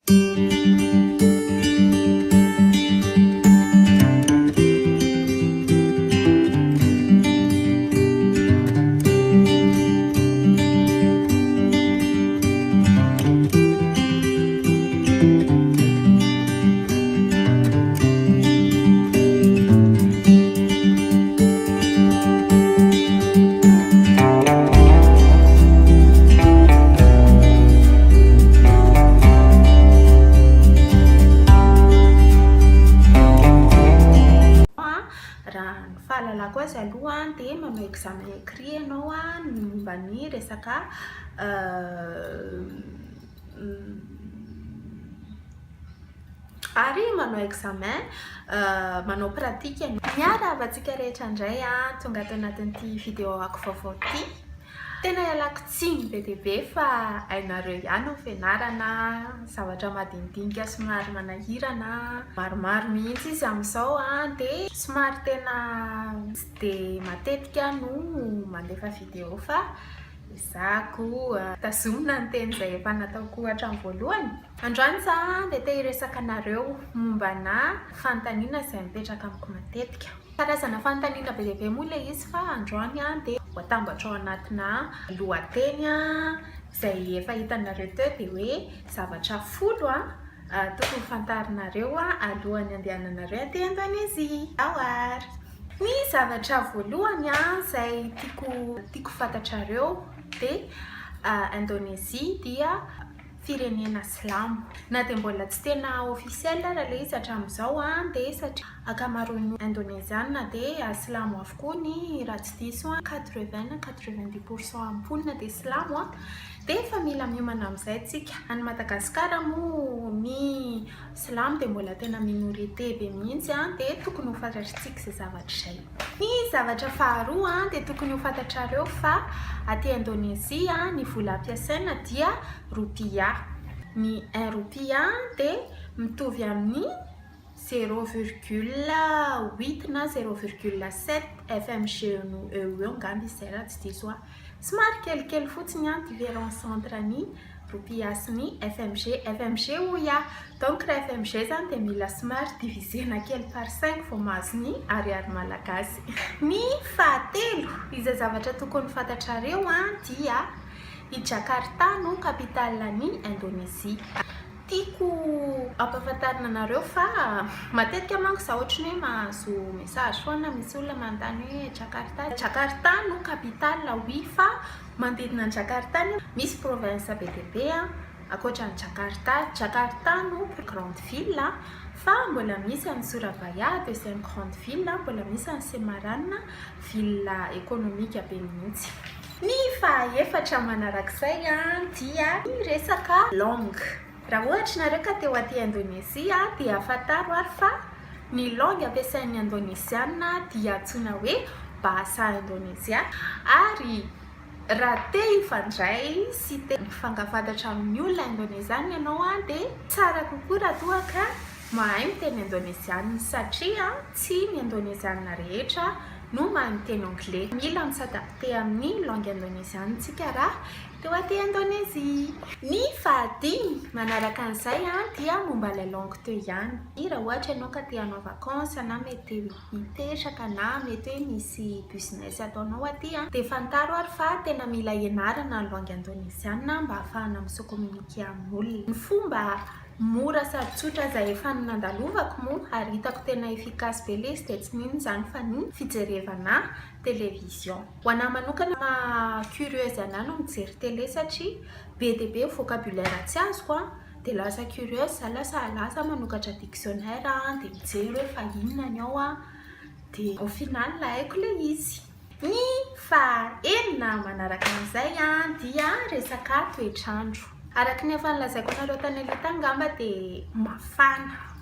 Raha ny fahalalako azy aloha dia manao examen écrit ianao ny momba ny resaka ary manao examen manao pratika miara avantsika rehetra indray tonga ato anatin'ity vidéo ako vaovao ity. Tena ialako tsiny be dia be fa hainareo ihany ny fianarana zavatra madinidinika somary manahirana maromaro mihitsy izy amin'izao dia somary tena tsy dia matetika no mandefa vidéo fa izako tazomina ny teny izay efa nataoko hatramin'ny voalohany. Androany za dia te hiresaka anareo mombana fanontaniana izay mipetraka amiko matetika. Karazana fanontaniana be dia be moa ilay izy fa androany dia voatambatra ao anatina lohateny izay efa hitanareo teo dia hoe zavatra 10 tokony fantarinareo alohan'ny andehananareo aty Indonezia. Ahoary! Ny zavatra voalohany izay tiako fantatrareo dia Indonezia dia firenena silamo. Na dia mbola tsy tena officiel raha ilay izy hatramin'izao dia satria ankamaroan'ny Indoneziana dia silamo avokoa ny raha tsy diso 80-90% amponina dia silamo dia efa mila miomana amin'izay tsika. Any Madagasikara moa ny silamo dia mbola tena minorité be mihitsy dia tokony ho fantatritsika izay zavatra izay. Ny zavatra faharoa dia tokony ho fantatrareo fa aty Indonezia ny vola ampiasaina dia rupia. Ny 1 rupia dia mitovy amin'ny 0,8 na 0,7 FMG eo angamba izay raha tsy diso somary kelikely fotsiny différence entre ny rupia sy ny FMG hoya. Donc raha FMG zany dia mila somary divisena kely par 5 vao mahazo ny ariary malagasy. Ny fahatelo izay zavatra tokony fantatrareo dia i Jakarta no kapitalan'ny Indonezia. Tiako ampahafantarina anareo fa matetika manko za ohatra hoe mahazo message foana misy olona manontany hoe Jakarta no kapitale oui fa manodidina ny Jakarta misy province be dia be ankoatran'ny Jakarta no grande ville fa mbola misy any Surabaya deuxième grande ville, mbola misy any Semarang ville économique be mihitsy. Ny fahaefatra manarak'izay dia ny resaka langue. Raha ohatra nareo ka teo aty Indonezia dia fantaro ary fa ny langue ampiasain'ny Indoneziana dia antsoina hoe bahasa Indonesia ary raha te hifandray sy te mifangafantatra amin'ny olona Indoneziana ianao dia tsara kokoa raha toa ka mahay miteny Indoneziana satria tsy ny Indoneziana rehetra no mahay miteny anglais. Mila misadapte amin'ny langue Indoneziana tsika raha teo aty Indonezia. Ny fahadimy manaraka an'izay dia momba ilay langue teo ihany. Raha ohatra ianao ka te hanao vacances na mety hipetraka na mety hoe misy business ataonao aty dia fantaro ary fa tena mila ianarana ny langue Indoneziana mba ahafahana misocommuniquer amin'olona. Ny fomba mora sady tsotra izay efa nandalovako moa ary hitako tena efficace be ilay izy dia tsy inona izany fa ny fijerevana télévision. Ho anahy manokana curieuse anahy no mijery télé satria be dia be vocabulaire tsy azoko dia lasa curieuse lasa manokatra dictionnaire dia mijery hoe fa inona ny ao dia au final haiko ilay izy. Ny fahaenina manaraka an'izay dia resaka toetrandro. Araka ny efa nilazaiko anareo tany aloha tany angamba dia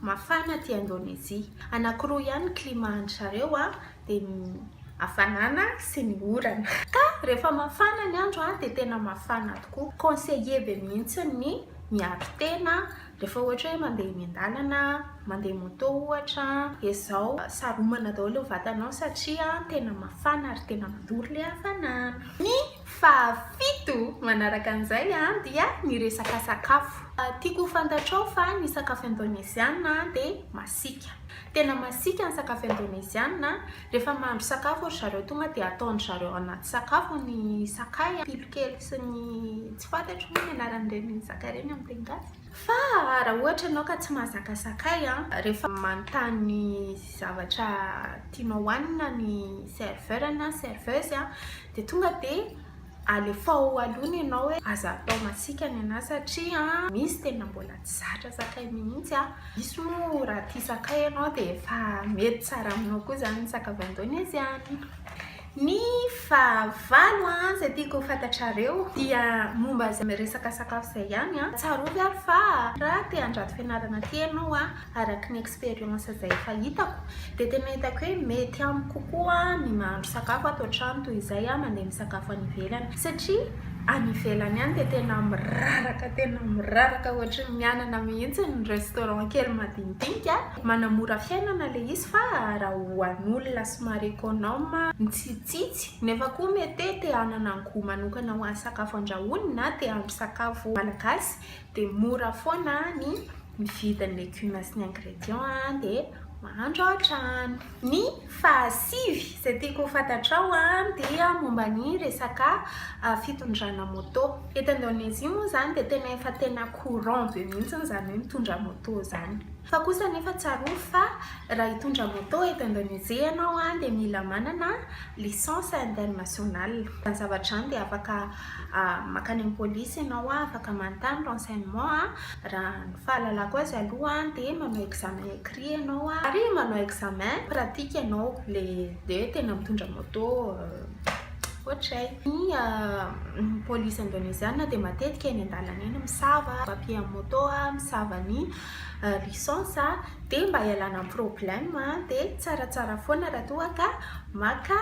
mafana aty Indonezia. Anankiroa ihany climat an-zareo dia hafanana sy ny orana. Ka rehefa mafana ny andro dia tena mafana tokoa. Conseiller be mihitsy ny miaro tena rehefa ohatra hoe mandeha miandalana, mandeha moto ohatra, izao saromana daholo ny vatanao satria tena mafana ary tena madory ilay hafanana. Ny fafito manaraka an'izay dia ny resaka sakafo. Tiako fantatrao fa ny sakafo indonésiana dia masika. Tena masika ny sakafo indonésiana. Rehefa mahandro sakafo ry zareo tonga dia ataony zareo anaty sakafo ny sakay, pilokely sy ny tsy fantatro ny anaran'ireny sakay ireny amin'ny teny gasy. Fa raha ohatra ianao ka tsy mahazaka sakay rehefa manontany zavatra tianao hohanina ny serveur na serveuse dia tonga dia alefao aloha ianao hoe aza atao masika ny anazy satria misy tena mbola tsy zatra sakay mihitsy misy moa raha tia sakay ianao dia efa mety tsara aminao koa zany ny sakafo indonésiana. Ny fahavalo izay tiako fantatrareo dia momba izay resaka sakafo izay ihany tsarovy ary fa raha te handrato fianarana aty ianao araka ny expérience izay efa hitako dia tena hitako hoe mety amiko kokoa ny mahandro sakafo ato an-trano toy izay mandeha misakafo any ivelany satria any ivelany any dia tena miraraka ohatra ny mianana mihitsy ny restaurant kely madinidinika manamora fiainana le izy fa raha ho an'olona somary économe mitsitsitsy nefa koa mety te hanana angoho manokana ho an'ny sakafo andrahoiny na te hahandro sakafo malagasy dia mora foana ny mividy ny légumes sy ny ingrédients dia mahandro ao an-trano. Ny fahasivy izay tiako fantatrao dia momba ny resaka fitondrana moto. Eto Indonésia moa zany dia tena efa tena courant be mihitsy zany hoe mitondra moto zany. Fa kosa nefa tsarovy fa raha hitondra moto eto Indonésia ianao dia mila manana licence internationale. Ny zavatra any dia afaka makany amin'ny polisy ianao afaka manontany renseignement raha ny fahalalako azy aloha dia manao examen écrit ianao ary manao examen pratique ianao le dia tena mitondra moto ohatray. Ny polisy indonésiana dia matetika eny an-dalana eny misava papier amin'ny moto misava ny licence dia mba hialana amin'ny problème dia tsaratsara foana raha toa ka maka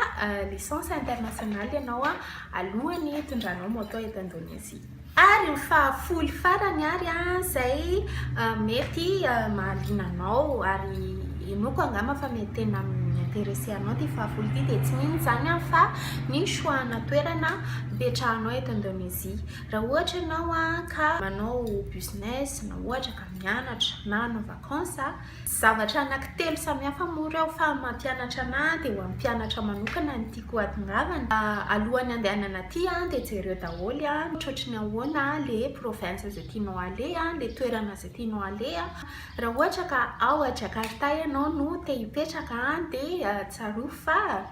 licence internationale ianao alohan'ny hitondranao moto eto Indonésia. Ary ny fahafolo farany ary izay mety mahaliana anao ary inoko angamba fa mety tena intéressé anao ty fahafolo ty dia tsy mintsy zany fa ny choix-na toerana hipetrahanao eto Indonésia. Raha ohatra ianao ka manao business na ohatra ka mianatra na hanao vacances zavatra anankitelo samihafa moa reo fa mampianatra anahy dia ho amin'ny mpianatra manokana ny tiako atongavana alohan'ny andehanana aty dia jereo daholo ohatrany ahoana le province izay tianao aleha le toerana izay tianao aleha. Raha ohatra ka ao a Jakarta ianao no te hipetraka dia tsarovy fa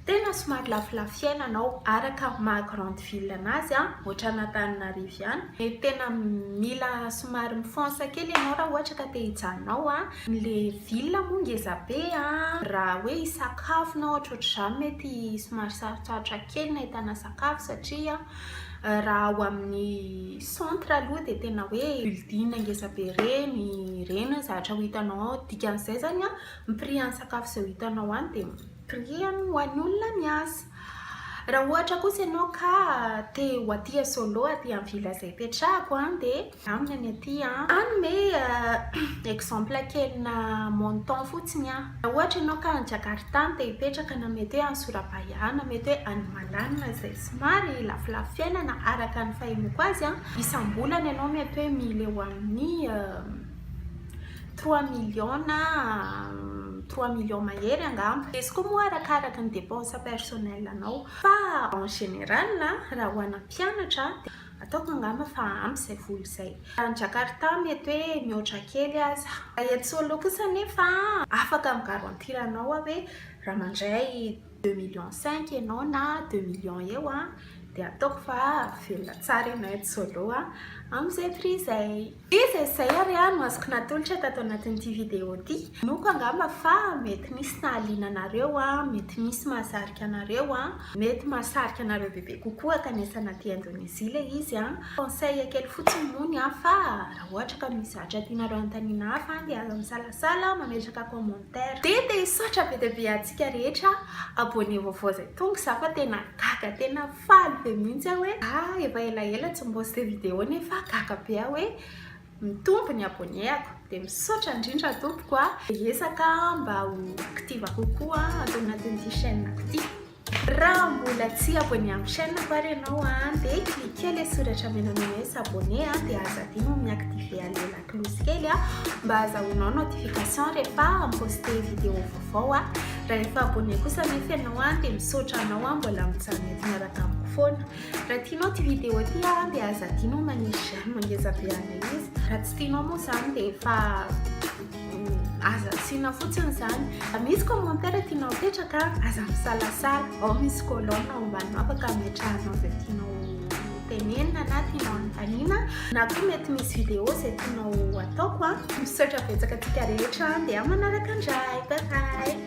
tena somary lafolafo fiainanao araka maha grande ville anazy ohatra Antananarivo ihany. Tena mila somary mifonsa kely ianao raha ohatra ka te hijanonao le ville moa ngeza be raha hoe hisakafo na ohatrohatr'izany mety somary sarotsarotry kely na hitana sakafo satria raha ao amin'ny centre aloha dia tena hoe building ngeza be reny zavatra ho hitanao dikan'izay zany ny prix ny sakafo izay ho hitanao any dia prix ho an'ny olona miasa. Raha ohatra kosa ianao ka te ho aty solo aty amin'ny villa izay hipetrahako dia aminy aty anome exemple kely na montant fotsiny raha ohatra ianao ka any Jakarta te hipetraka na mety hoe any Surabaya na mety hoe any Malanina izay somary lafolafo fiainana araka ny fahimoko azy isam-bolana ianao mety hoe mila eo amin'ny 3 millions na 3 millions mahery angamba. Izy koa moa arakaraka ny dépense personnel anao fa en général raha ho ana mpianatra ataoko angamba fa ampy izay vola izay. Any Jakarta mety hoe mihoatra kely aza. Eto solo kosa nefa afaka migarantiranao hoe raha mandray 2,5 millions ianao na 2 millions eo dia ataoko fa velona tsara ianao eto solo amin'izay prix izay. Izay ary no azoko natolotra tato anatin'ity vidéo ity. Noko angamba fa mety misy nahaliana anareo mety misy mahasarika anareo mety mahasarika anareo bebe kokoa kanesana aty Indonésia le izy conseil kely fotsiny moa fa raha ohatra ka misy zavatra tianareo anontaniana hafa dia aza misalasala mametraka commentaire dia hisaotra be dia be antsika rehetra abonné vaovao zay tonga za fa tena gaga tena faly be mihitsy hoe efa elaela tsy mposte vidéo nefa gaga be hoe mitombo ny abonnéako dia misaotra indrindra tompoko hiesaka mba ho active kokoa ato anatin'ity chaîne ity. Raha mbola tsy abonné amin'ny chaîne ary ianao dia cliquez le soratra menamena hoe s'abonner dia azadino miactiver la cloche kely mba azahoanao notification rehefa poster vidéo vaovao raha efa abonné kosa nefa ianao dia misaotra anao mbola mijanona eto miaraka amiko foana. Raha tianao ty vidéo ty dia azadino manisy j'aime mangeza be ana izy. Raha tsy tianao moa zany dia efa aza asina fotsiny zany. Misy commentaire tianao apetraka aza misalasala ao misy colonne ambany afaka ametrahanao zay tianao tenenina na tianao anontaniana na koa mety misy vidéo zay tianao ataoko misaotra betsaka tsika rehetra dia manaraka andray. Bye bye.